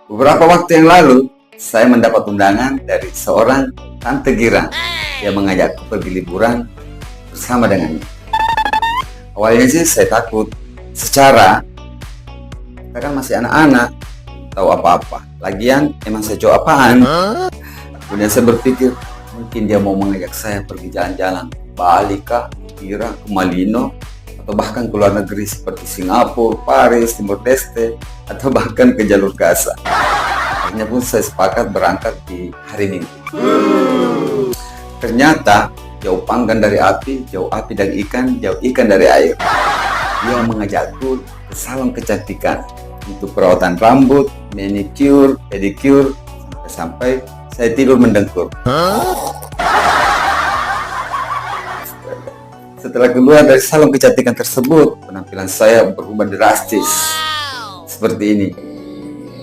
Beberapa waktu yang lalu, saya mendapat undangan dari seorang tante girang yang mengajakku pergi liburan bersama dengannya. Awalnya sih saya takut, secara kita kan masih anak-anak, tahu apa-apa. Lagian emang saya cowok apaan? Kemudian saya berpikir, mungkin dia mau mengajak saya pergi jalan-jalan Bali kah, kira ke Malino, atau bahkan ke luar negeri seperti Singapura, Paris, Timor Leste, atau bahkan ke jalur Gaza. Akhirnya pun saya sepakat berangkat di hari Minggu. Ternyata jauh panggang dari api, jauh api dan ikan, jauh ikan dari air. Dia mengajakku ke salon kecantikan untuk perawatan rambut, manicure, pedicure, sampai saya tidur mendengkur. Setelah keluar dari salon kecantikan tersebut, penampilan saya berubah drastis seperti ini.